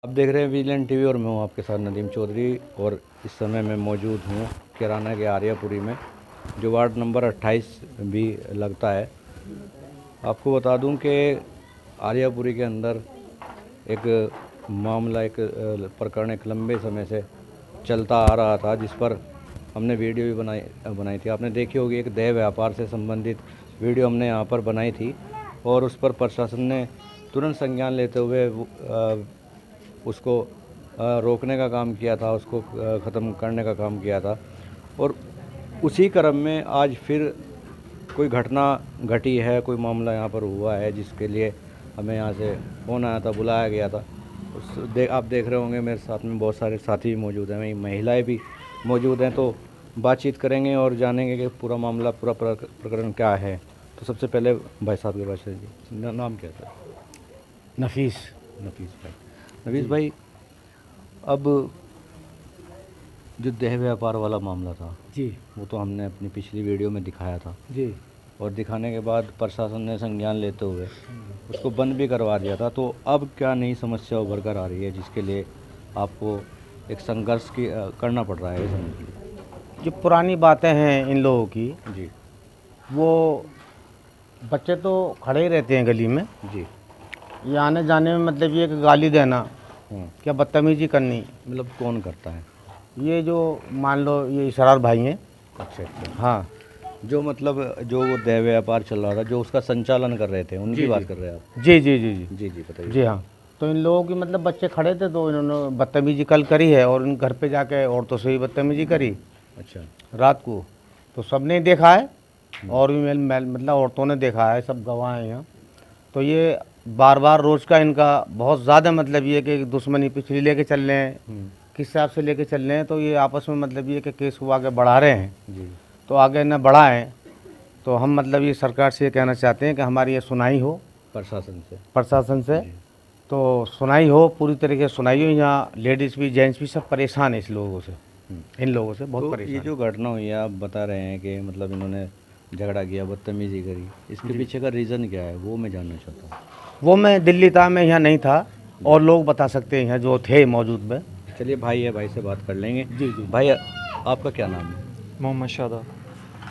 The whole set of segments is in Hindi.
आप देख रहे हैं विजिलेंट टीवी और मैं हूं आपके साथ नदीम चौधरी। और इस समय मैं मौजूद हूं किराना के आर्यापुरी में, जो वार्ड नंबर 28 भी लगता है। आपको बता दूं कि आर्यापुरी के अंदर एक मामला, एक प्रकरण एक लंबे समय से चलता आ रहा था, जिस पर हमने वीडियो भी बनाई थी। आपने देखी होगी, एक देह व्यापार से संबंधित वीडियो हमने यहाँ पर बनाई थी और उस पर प्रशासन ने तुरंत संज्ञान लेते हुए उसको रोकने का काम किया था, उसको ख़त्म करने का काम किया था। और उसी क्रम में आज फिर कोई घटना घटी है, कोई मामला यहाँ पर हुआ है, जिसके लिए हमें यहाँ से फ़ोन आया था, बुलाया गया था। आप देख रहे होंगे मेरे साथ में बहुत सारे साथी भी मौजूद हैं, वहीं महिलाएं भी मौजूद हैं। तो बातचीत करेंगे और जानेंगे कि पूरा मामला, पूरा प्रकरण क्या है। तो सबसे पहले भाई साहब के पास जी, नाम क्या था? नफीस भाई। नफीस भाई, अब जो देह व्यापार वाला मामला था जी, वो तो हमने अपनी पिछली वीडियो में दिखाया था जी, और दिखाने के बाद प्रशासन ने संज्ञान लेते हुए उसको बंद भी करवा दिया था। तो अब क्या नई समस्या उभर कर आ रही है, जिसके लिए आपको एक संघर्ष करना पड़ रहा है? समझ लीजिए जो पुरानी बातें हैं इन लोगों की, जी वो बच्चे तो खड़े ही रहते हैं गली में। जी। ये आने जाने में मतलब ये कि गाली देना, क्या बदतमीजी करनी, मतलब कौन करता है? ये जो मान लो ये इसरार भाई हैं। अच्छा अच्छा। हाँ जो मतलब जो वो देह व्यापार चल रहा था, जो उसका संचालन कर रहे थे, उनकी बात कर रहे हैं आप? जी जी जी जी जी जी, बताइए। जी हाँ। तो इन लोगों की मतलब बच्चे खड़े थे तो इन्होंने बदतमीजी कल करी है और इन घर पे जाके औरतों से ही बदतमीजी करी अच्छा। रात को। तो सबने ही देखा है और भी मतलब औरतों ने देखा है, सब गवाह हैं यहाँ। तो ये बार बार रोज़ का इनका बहुत ज़्यादा मतलब ये कि दुश्मनी पिछली लेके चल रहे हैं, किस हिसाब से लेके चल रहे हैं। तो ये आपस में मतलब ये कि केस को आगे बढ़ा रहे हैं। जी। तो आगे न बढ़ाएं तो हम मतलब ये सरकार से ये कहना चाहते हैं कि हमारी ये सुनाई हो प्रशासन से। तो सुनाई हो, पूरी तरीके से सुनाई हो। यहाँ लेडीज़ भी जेंट्स भी सब परेशान है इस लोगों से, इन लोगों से बहुत तो परेशान। ये जो घटना हुई है, आप बता रहे हैं कि मतलब इन्होंने झगड़ा किया, बदतमीजी करी, इसके पीछे का रीज़न क्या है वो मैं जानना चाहता हूँ। वो मैं दिल्ली था, मैं यहाँ नहीं था और लोग बता सकते हैं यहाँ जो थे मौजूद में। चलिए भाई है, भाई से बात कर लेंगे। जी जी। भाई आपका क्या नाम है? मोहम्मद शादाब।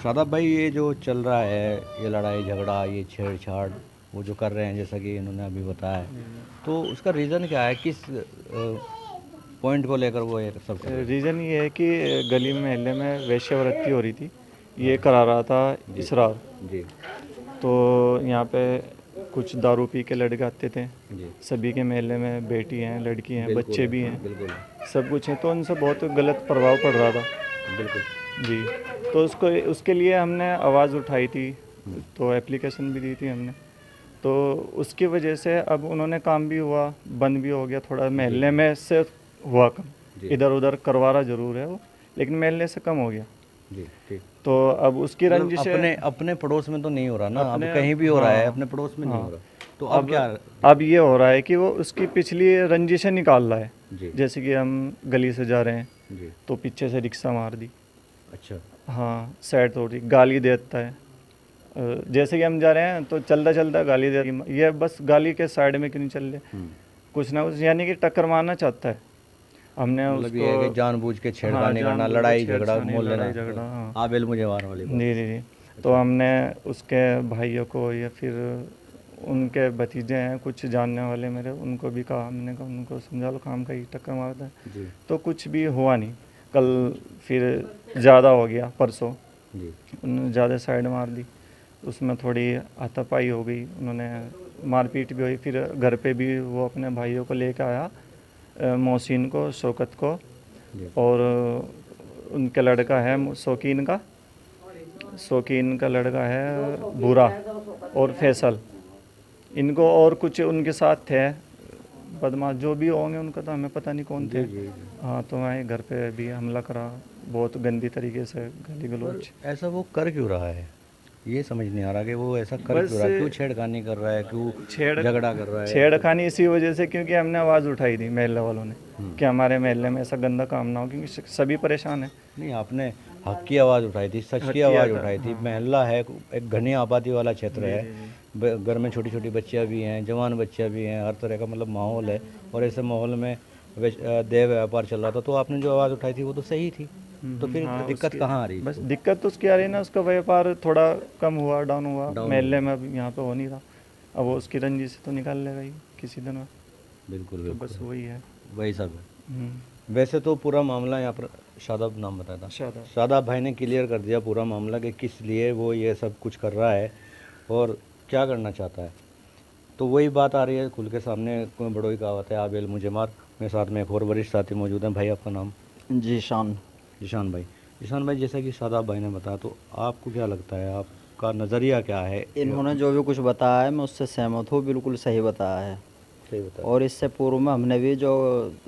शादाब भाई, ये जो चल रहा है, ये लड़ाई झगड़ा, ये छेड़छाड़ वो जो कर रहे हैं, जैसा कि इन्होंने अभी बताया, तो उसका रीज़न क्या है? किस पॉइंट को लेकर वो ये सब कर रहे हैं? रीज़न ये है कि गली में मोहल्ले में वेश्यावृत्ति हो रही थी, ये करा रहा था इसरार। जी तो यहाँ पे कुछ दारू पी के लड़के आते थे। जी। सभी के मोहल्ले में बेटी हैं, लड़की हैं, बिल्कुल, बच्चे भी हैं, बिल्कुल सब कुछ है। तो उनसे बहुत गलत प्रभाव पड़ रहा था बिल्कुल। जी। तो उसके लिए हमने आवाज़ उठाई थी, तो एप्लीकेशन भी दी थी हमने। तो उसकी वजह से अब उन्होंने काम भी हुआ, बंद भी हो गया थोड़ा। महल्ले में से हुआ कम, इधर उधर करवा जरूर है वो, लेकिन महल्ले से कम हो गया जी ठीक। तो अब उसकी मतलब रंजिश अपने पड़ोस में तो नहीं हो रहा ना, अब कहीं भी हो रहा है, अपने पड़ोस में नहीं हो रहा। तो अब क्या? अब ये हो रहा है कि वो उसकी पिछली रंजिशें निकाल रहा है जी जैसे कि हम गली से जा रहे हैं जी। तो पीछे से रिक्शा मार दी, अच्छा। हाँ, साइड तोड़ दी, गाली देता है। जैसे कि हम जा रहे हैं तो चलता चलता गाली दे, ये बस गाली के साइड में क्यों नहीं चल रहे, कुछ ना कुछ, यानी कि टक्कर मारना चाहता है। हमने मतलब ये है कि जानबूझ के छेड़खानी करना, लड़ाई झगड़ा मोल लेना, हाँ। आबेल मुझे मार वाली बात। जी जी जी। तो हमने उसके भाइयों को या फिर उनके भतीजे हैं कुछ जानने वाले मेरे, उनको भी कहा, हमने कहा उनको समझा लो, काम का ही टक्कर मारता है जी तो कुछ भी हुआ नहीं। कल फिर ज़्यादा हो गया, परसों जी। उन्होंने ज़्यादा साइड मार दी, उसमें थोड़ी हाथापाई हो गई, उन्होंने मारपीट भी हुई। फिर घर पे भी वो अपने भाइयों को लेकर आया, मोहसिन को, शौकत को, और उनका लड़का है शौकीन का लड़का है बुरा, और फैसल, इनको और कुछ उनके साथ थे बदमाश जो भी होंगे, उनका तो हमें पता नहीं कौन थे। हाँ, तो वहीं घर पे भी हमला करा, बहुत गंदी तरीके से गाली गलौज। ऐसा वो कर क्यों रहा है, ये समझ नहीं आ रहा कि वो ऐसा कर क्यों रहा है, क्यों छेड़खानी कर रहा है, क्यों झगड़ा कर रहा है? छेड़खानी इसी वजह से क्योंकि हमने आवाज़ उठाई थी महल्ले वालों ने कि हमारे महल्ले में ऐसा गंदा काम ना हो, क्योंकि सभी परेशान है। नहीं, आपने हक की आवाज़ उठाई थी, सच की आवाज़ उठाई थी। महल्ला है, एक घनी आबादी वाला क्षेत्र है, घर में छोटी छोटी बच्चियाँ भी हैं, जवान बच्चियाँ भी हैं, हर तरह का मतलब माहौल है। और ऐसे माहौल में देह व्यापार चल रहा था, तो आपने जो आवाज़ उठाई थी वो तो सही थी, तो फिर हाँ, दिक्कत कहाँ आ रही? बस दिक्कत तो उसकी आ रही है ना, उसका व्यापार थोड़ा कम हुआ, डाउन हुआ, महल्ले में अब यहाँ पे हो नहीं रहा। अब वो उसकी रंजी से तो निकाल लेगा ही किसी दिन में। बिल्कुल तो बिल्कुल, बस वही है। वही सब है। वैसे तो पूरा मामला यहाँ पर शादाब नाम बताया था, शादाब। शादाब भाई ने क्लियर कर दिया पूरा मामला कि किस लिए वो ये सब कुछ कर रहा है और क्या करना चाहता है। तो वही बात आ रही है खुल के सामने, कोई बड़ों की कहावत है, आबेल मुझे मार। मेरे साथ में एक और वरिष्ठ साथी मौजूद हैं। भाई आपका नाम? जीशान। जिशान भाई। जिशान भाई, जैसा कि शादाब भाई ने बताया, तो आपको क्या लगता है, आपका नज़रिया क्या है? इन्होंने जो भी कुछ बताया है मैं उससे सहमत हूँ, बिल्कुल सही बताया है। सही बताया। और इससे पूर्व में हमने भी जो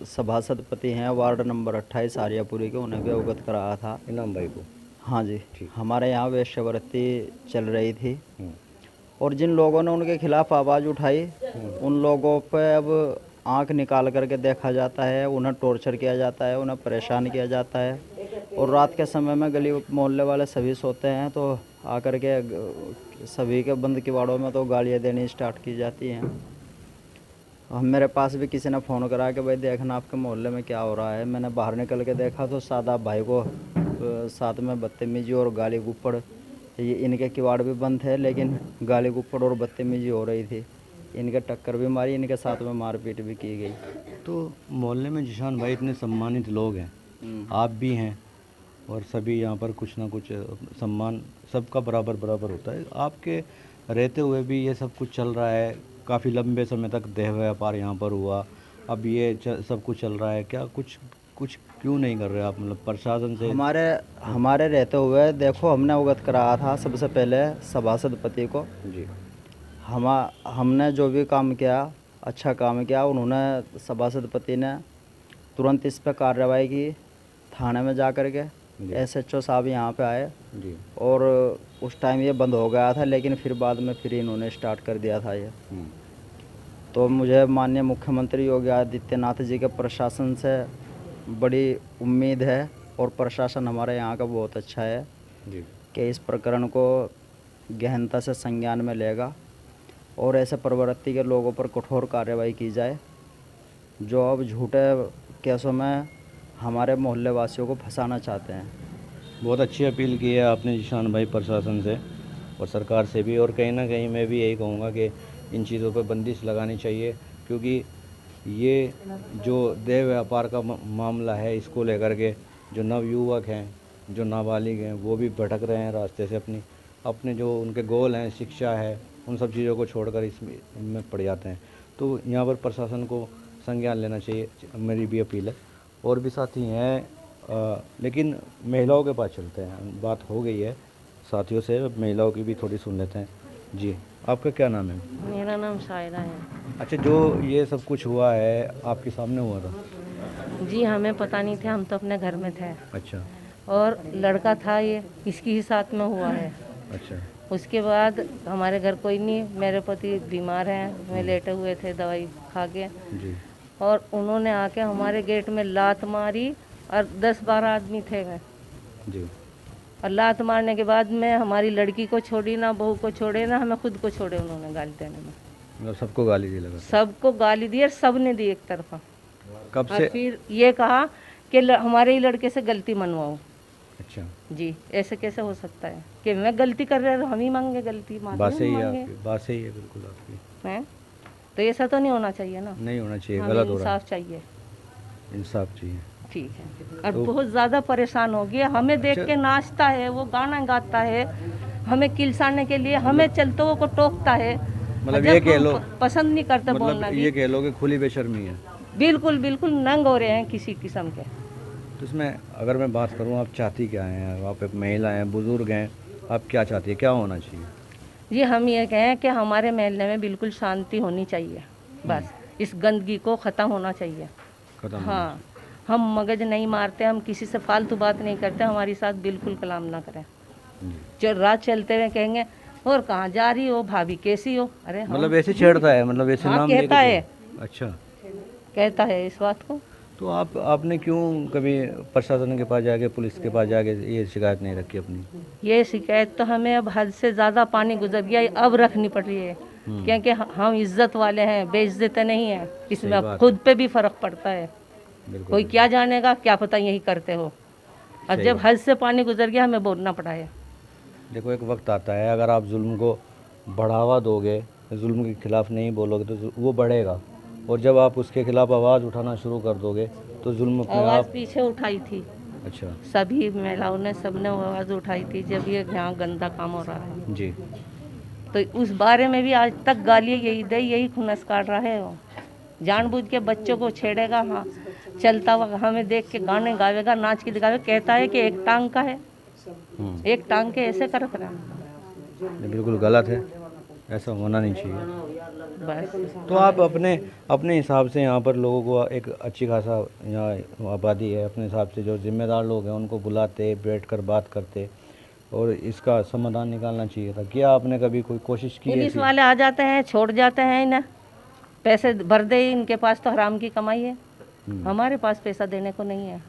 सभासदपति हैं वार्ड नंबर 28 आर्यापुरी के, उन्हें भी अवगत कराया था। इनाम भाई को? हाँ जी, ठीक। हमारे यहाँ वेश्यावृत्ति चल रही थी हम्म, और जिन लोगों ने उनके खिलाफ आवाज़ उठाई उन लोगों पे अब आंख निकाल करके देखा जाता है, उन्हें टॉर्चर किया जाता है, उन्हें परेशान किया जाता है। और रात के समय में गली मोहल्ले वाले सभी सोते हैं तो आकर के सभी के बंद किवाड़ों में तो गालियाँ देनी स्टार्ट की जाती हैं। हम मेरे पास भी किसी ने फ़ोन करा कि भाई देखना आपके मोहल्ले में क्या हो रहा है। मैंने बाहर निकल के देखा तो शादाब भाई को साथ में बदतमीजी और गाली गुप्पड़, ये इनके किवाड़ भी बंद थे लेकिन गाली गुप्पड़ और बदतमीजी हो रही थी। इनके टक्कर भी मारी, इनके साथ में मारपीट भी की गई। तो मोहल्ले में जिशान भाई इतने सम्मानित लोग हैं, आप भी हैं, और सभी यहाँ पर कुछ ना कुछ सम्मान सबका बराबर बराबर होता है। आपके रहते हुए भी ये सब कुछ चल रहा है, काफ़ी लंबे समय तक देह व्यापार यहाँ पर हुआ, अब ये सब कुछ चल रहा है, क्या कुछ कुछ क्यों नहीं कर रहे आप, मतलब प्रशासन से? हमारे रहते हुए देखो, हमने अवगत कराया था सबसे पहले सभासदपति को जी। हमने जो भी काम किया, अच्छा काम किया, उन्होंने सभासदपति ने तुरंत इस पर कार्रवाई की। थाने में जा कर के SHO साहब यहाँ पे आए जी। और उस टाइम ये बंद हो गया था, लेकिन फिर बाद में फिर इन्होंने स्टार्ट कर दिया था ये। तो मुझे माननीय मुख्यमंत्री योगी आदित्यनाथ जी के प्रशासन से बड़ी उम्मीद है और प्रशासन हमारे यहाँ का बहुत अच्छा है जी। कि इस प्रकरण को गहनता से संज्ञान में लेगा और ऐसे प्रवृत्ति के लोगों पर कठोर कार्रवाई की जाए जो अब झूठे केसों में हमारे मोहल्ले वासियों को फंसाना चाहते हैं। बहुत अच्छी अपील की है आपने जिशान भाई, प्रशासन से और सरकार से भी। और कहीं ना कहीं मैं भी यही कहूँगा कि इन चीज़ों पर बंदिश लगानी चाहिए, क्योंकि ये जो देह व्यापार का मामला है, इसको लेकर के जो नवयुवक हैं, जो नाबालिग हैं, वो भी भटक रहे हैं रास्ते से, अपने जो उनके गोल हैं, शिक्षा है, उन सब चीज़ों को छोड़कर इसमें पड़ जाते हैं। तो यहाँ पर प्रशासन को संज्ञान लेना चाहिए, मेरी भी अपील है। और भी साथी हैं, लेकिन महिलाओं के पास चलते हैं, बात हो गई है साथियों से, महिलाओं की भी थोड़ी सुन लेते हैं। जी, आपका क्या नाम है? मेरा नाम शायरा है। अच्छा, जो ये सब कुछ हुआ है आपके सामने हुआ था? जी, हमें पता नहीं था, हम तो अपने घर में थे। अच्छा। और लड़का था ये, इसकी ही साथ में हुआ है। अच्छा। उसके बाद हमारे घर कोई नहीं, मेरे पति बीमार हैं, वे लेटे हुए थे दवाई खा के, जी। और उन्होंने आके हमारे गेट में लात मारी और 10-12 आदमी थे वे। जी। और लात मारने के बाद में हमारी लड़की को छोड़ी ना, बहू को छोड़े ना, हमें खुद को छोड़े उन्होंने गाली देने में। मतलब सबको गाली दी लगा? सबको गाली दी और सब ने दी एक तरफा। कब और से? फिर ये कहा कि हमारे ही लड़के से गलती मनवाओ। अच्छा। जी, ऐसे कैसे हो सकता है कि मैं गलती कर रहा हूँ, हम ही मांगे गलती, बात सही है मांगे आपकी, बात सही है बिल्कुल आपकी। हैं? तो ऐसा तो नहीं होना चाहिए ना, नहीं होना चाहिए, हमें गलत हो रहा है। इंसाफ चाहिए। इंसाफ चाहिए। ठीक है। और बहुत ज़्यादा परेशान हो गया, हमें देख के नाचता है, वो गाना गाता है, हमें किलसाने के लिए हमें चलते को टोकता है। मतलब जब ये कह हम लो, पसंद नहीं करते बोलना मतलब भी। ये कह लो कि खुली बेशर्मी है। बिल्कुल बिल्कुल नंग हो रहे हैं किसी किस्म के। तो इसमें अगर मैं बात करूं, आप चाहती क्या हैं? आप एक महिला हैं, बुजुर्ग हैं, आप क्या चाहती है, क्या होना चाहिए? जी, हम ये कहें कि हमारे मोहल्ले में बिल्कुल शांति होनी चाहिए, बस इस गंदगी को ख़त्म होना चाहिए। खत्म। हाँ, हम मगज नहीं मारते, हम किसी से फालतू बात नहीं करते, हमारी साथ बिल्कुल कलाम ना करें। जो रात चलते हुए कहेंगे और कहाँ जा रही हो भाभी, कैसी हो, अरे हाँ, मतलब ऐसे छेड़ता है, मतलब ऐसे हाँ, नाम कहता लेके? है। अच्छा, कहता है इस बात को। तो आपने क्यों कभी प्रशासन के पास जाके, पुलिस के पास जाके ये शिकायत नहीं रखी अपनी? ये शिकायत तो हमें अब हद से ज़्यादा पानी गुजर गया, अब रखनी पड़ रही है, क्योंकि हम इज्जत वाले हैं, बेइज्जत नहीं है। इसमें अब खुद पे भी फर्क पड़ता है। कोई क्या जानेगा, क्या पता यही करते हो। अब जब हद से पानी गुजर गया, हमें बोलना पड़ा है। देखो, एक वक्त आता है, अगर आप जुल्म को बढ़ावा दोगे, जुल्म के खिलाफ नहीं बोलोगे तो वो बढ़ेगा, और जब आप उसके खिलाफ आवाज़ उठाना शुरू कर दोगे तो जुल्म अपने आवाज़ आप। पीछे उठाई थी अच्छा सभी महिलाओं ने, सबने आवाज़ उठाई थी जब ये यहाँ गंदा काम हो रहा है। जी। तो उस बारे में भी आज तक गालियाँ यही दे, यही खुनस काट रहा है वो। जानबूझ के बच्चों को छेड़ेगा, हाँ चलता हुआ हमें देख के गाने गावेगा, नाच के दिखावे, कहता है कि एक टांग का है, एक टांग के ऐसे कर रहा है। ये बिल्कुल गलत है, ऐसा होना नहीं चाहिए। बस तो आप अपने हिसाब से यहाँ पर लोगों को, एक अच्छी खासा यहाँ आबादी है, अपने हिसाब से जो जिम्मेदार लोग हैं उनको बुलाते, बैठ कर बात करते और इसका समाधान निकालना चाहिए था। क्या आपने कभी कोई कोशिश की है? पुलिस वाले आ जाते हैं, छोड़ जाते हैं इन्हें, पैसे भर दे, इनके पास तो हराम की कमाई है, हमारे पास पैसा देने को नहीं है।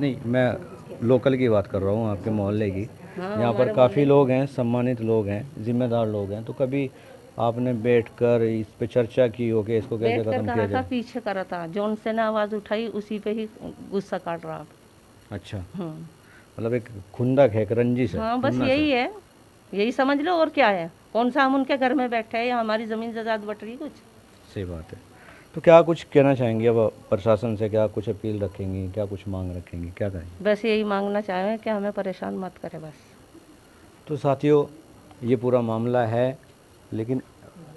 नहीं, मैं लोकल की बात कर रहा हूँ, आपके मोहल्ले की। हाँ, यहाँ पर काफ़ी लोग हैं, सम्मानित लोग हैं, जिम्मेदार लोग हैं, तो कभी आपने बैठकर इस पे चर्चा की हो कि इसको कैसे बैठ कर खत्म कहा किया था, जाए? पीछे करा था, जौन से ने आवाज़ उठाई उसी पे ही गुस्सा काट रहा आप। अच्छा, मतलब एक खुंदक है, एक रंजिश है। हाँ बस खुन्नस यही है, यही समझ लो, और क्या है। कौन सा हम उनके घर में बैठे हैं या हमारी ज़मीन जायदाद बट रही कुछ। सही बात है। तो क्या कुछ कहना चाहेंगे अब प्रशासन से? क्या कुछ अपील रखेंगी, क्या कुछ मांग रखेंगी, क्या कहेंगे? बस यही मांगना चाहें कि हमें परेशान मत करे बस। तो साथियों, ये पूरा मामला है, लेकिन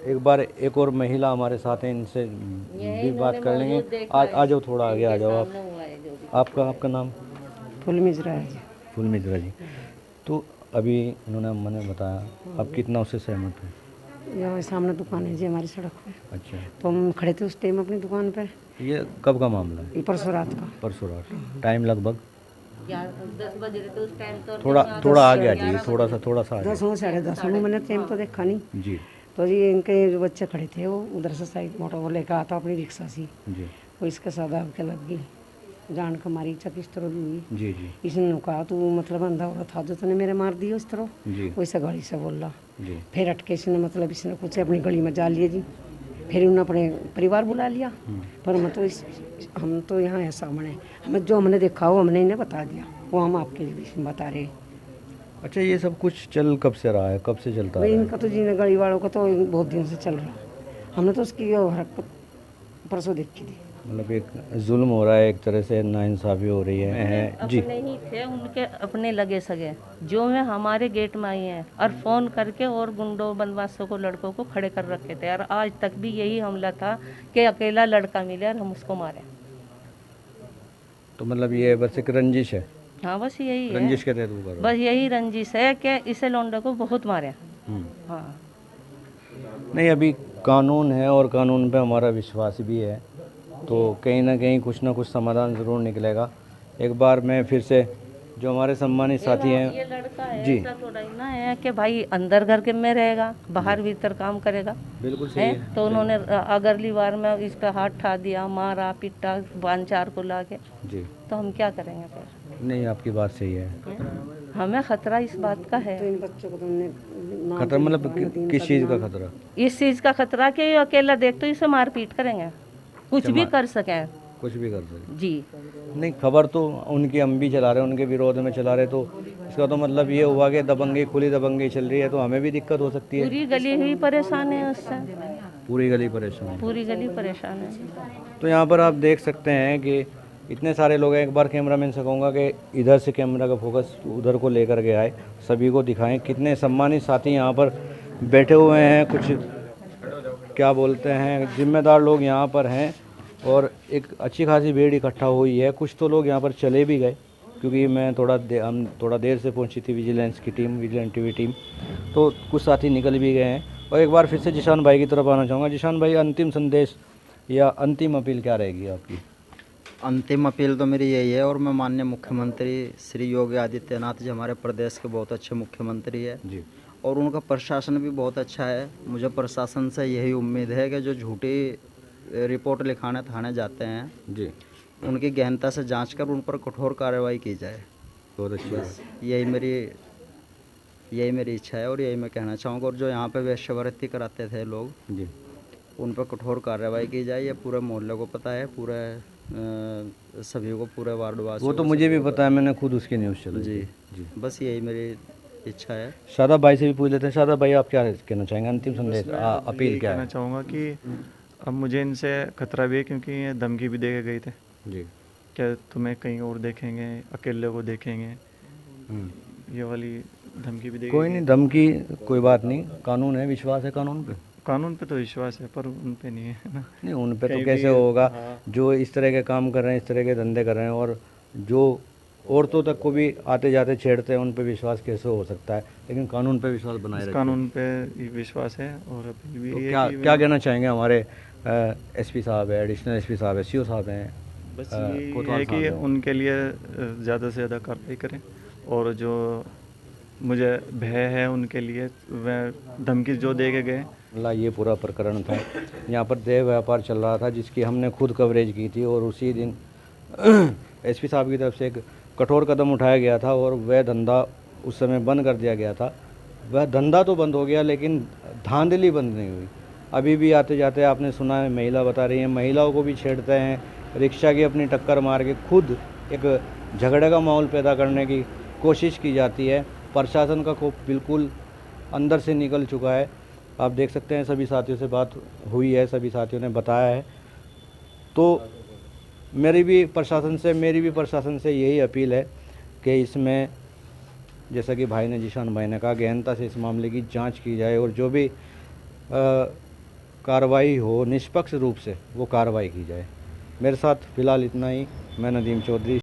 एक बार एक और महिला हमारे साथ हैं, इनसे भी बात कर लेंगे। आ जाओ, थोड़ा आगे आ जाओ आप। आपका नाम? फुल मिजरा है जी। फुल मिजरा जी। तो अभी इन्होंने मैंने बताया, आप कितना उससे सहमत हैं? यहाँ सामने दुकान है जी हमारी सड़क पे, अच्छा, तो हम खड़े थे उस टाइम अपनी दुकान पे। ये कब का मामला है? ये परसों रात का। परसों रात। टाइम लगभग 10 बज रहे थे उस टाइम तो। थोड़ा आगे आ जाइए, थोड़ा सा आगे। 10 साढ़े 10 मैंने टाइम तो देखा नहीं जी तो जी। इनके जो बच्चे खड़े थे वो उधर से साइड मोटर वो लेकर आता अपनी रिक्शा सी, जी वो इसके साथ आके लग गई, जान को मारी, चक इस तरह दी। जी जी इसने कहा तू मतलब अंधा हो रहा था जो तूने मेरे मार दिया इस तरह, जी वैसे गाड़ी से बोल रहा। जी। फिर अटके इसने मतलब इसने कुछ अपनी गली में जा लिए जी। फिर उन्होंने अपने परिवार बुला लिया, पर मतलब हम तो यहाँ है सामने, हमें जो हमने देखा वो हमने इन्हें बता दिया, वो हम आपके लिए बता रहे। अच्छा, ये सब कुछ चल कब से रहा है, कब से चलता भाई है? इनका तो जी गली वालों का तो बहुत दिन से चल रहा, हमने तो उसकी हरकत परसों देखी थी। मतलब एक जुल्म हो रहा है, एक तरह से नाइंसाफ़ी हो रही है। जी। अपने ही थे, उनके अपने लगे सगे जो में हमारे गेट में आई हैं और फ़ोन करके और गुंडों बदमाशों को, लड़कों को खड़े कर रखे थे, और आज तक भी यही हमला था कि अकेला लड़का मिले और हम उसको मारें। तो मतलब ये बस एक रंजिश है, हाँ बस यही है, रंजिश के तहत वो कर रहा बस यही रंजिश है कि इसे लौंडे को बहुत मारे। है। हाँ नहीं, अभी कानून है और कानून पे हमारा विश्वास भी है, तो कहीं ना कहीं कुछ ना कुछ समाधान ज़रूर निकलेगा। एक बार मैं फिर से, जो हमारे सम्मानित साथी ये हैं लड़का है, जी। ऐसा थोड़ा ही ना है कि भाई अंदर घर के में रहेगा, बाहर भीतर काम करेगा। बिल्कुल सही है है। तो उन्होंने अगली बार में इस पे हाथ ठा दिया, मारा पीटा, बांचार को लाके, जी। तो हम क्या करेंगे फिर? नहीं, आपकी बात सही है। हमें खतरा इस बात का है। तो इन बच्चों को तुमने खतरा मतलब किस चीज़ का खतरा? इस चीज़ का खतरा कि ये अकेला देख तो इसे मार पीट करेंगे, कुछ भी कर सकें कुछ भी कर सकते। जी। नहीं, खबर तो उनकी हम भी चला रहे हैं, उनके विरोध में चला रहे, तो इसका तो मतलब ये हुआ कि दबंगी, खुली दबंगी चल रही है, तो हमें भी दिक्कत हो सकती है। पूरी गली ही परेशान है उससे, पूरी गली परेशान है। पूरी गली परेशान है। तो यहाँ पर आप देख सकते हैं कि इतने सारे लोग हैं। एक बार कैमरामैन से कहूँगा कि इधर से कैमरा का फोकस उधर को लेकर के आए, सभी को दिखाएं कितने सम्मानित साथी यहाँ पर बैठे हुए हैं। कुछ क्या बोलते हैं, जिम्मेदार लोग यहाँ पर हैं, और एक अच्छी खासी भीड़ इकट्ठा हुई है। कुछ तो लोग यहाँ पर चले भी गए, क्योंकि हम थोड़ा देर से पहुँची थी विजिलेंस की टीम, विजिलेंस टीवी टीम, तो कुछ साथी निकल भी गए हैं। और एक बार फिर से जिशान भाई की तरफ आना चाहूँगा। जिशान भाई, अंतिम संदेश या अंतिम अपील क्या रहेगी आपकी? अंतिम अपील तो मेरी यही है, और मैं माननीय मुख्यमंत्री श्री योगी आदित्यनाथ जी हमारे प्रदेश के बहुत अच्छे मुख्यमंत्री है जी। और उनका प्रशासन भी बहुत अच्छा है। मुझे प्रशासन से यही उम्मीद है कि जो झूठी रिपोर्ट लिखाने थाने जाते हैं, जी, उनकी गहनता से जांच कर उन पर कठोर कार्रवाई की जाए। बहुत अच्छी बात। बस यही मेरी इच्छा है और यही मैं कहना चाहूँगा। और जो यहाँ पे वेश्यावृत्ति कराते थे लोग, जी, उन पर कठोर कार्रवाई की जाए। ये पूरे मोहल्ले को पता है, पूरे सभी को, पूरे वार्डवासियों वो तो को, मुझे सभी भी को पता है, मैंने खुद उसकी न्यूज़ चलाई जी थी। जी, बस यही मेरी इच्छा है। शादाब भाई से भी पूछ लेते हैं। शादाब भाई, आप क्या कहना चाहेंगे? अंतिम संदेश, मैं अपील यही क्या कहना है? चाहूँगा कि अब मुझे इनसे खतरा भी है, क्योंकि ये धमकी भी दे के गए थे, जी, क्या तुम्हें कहीं और देखेंगे, अकेले को देखेंगे, ये वाली धमकी भी दे कोई के नहीं, धमकी कोई बात नहीं, कानून है, विश्वास है कानून पे। कानून पे तो विश्वास है, पर उन पे नहीं है ना। नहीं, उन पे तो कहीं कैसे भी- होगा हाँ। जो इस तरह के काम कर रहे हैं, इस तरह के धंधे कर रहे हैं, और जो औरतों तक को भी आते जाते छेड़ते हैं, उन पे विश्वास कैसे हो सकता है? लेकिन कानून पे विश्वास बनाए रखिए। कानून पे ही विश्वास है। और अभी भी तो ये क्या कि क्या कहना चाहेंगे? हमारे एसपी साहब है, एडिशनल एसपी साहब है, सीओ साहब हैं, बस ये कोतवाल है साहब कि हैं। उनके लिए ज़्यादा से ज़्यादा कार्रवाई करें। और जो मुझे भय है उनके लिए, वह धमकी जो दे के गए, ला ये पूरा प्रकरण था। यहाँ पर देह व्यापार चल रहा था, जिसकी हमने खुद कवरेज की थी, और उसी दिन एसपी साहब की तरफ से एक कठोर कदम उठाया गया था, और वह धंधा उस समय बंद कर दिया गया था। वह धंधा तो बंद हो गया, लेकिन धांधली बंद नहीं हुई। अभी भी आते जाते आपने सुना है, महिला बता रही हैं, महिलाओं को भी छेड़ते हैं, रिक्शा की अपनी टक्कर मार के खुद एक झगड़े का माहौल पैदा करने की कोशिश की जाती है। प्रशासन का कोप बिल्कुल अंदर से निकल चुका है। आप देख सकते हैं, सभी साथियों से बात हुई है, सभी साथियों ने बताया है। तो मेरी भी प्रशासन से यही अपील है कि इसमें, जैसा कि भाई ने, जीशान भाई ने कहा, गहनता से इस मामले की जांच की जाए, और जो भी कार्रवाई हो निष्पक्ष रूप से वो कार्रवाई की जाए। मेरे साथ फ़िलहाल इतना ही। मैं नदीम चौधरी।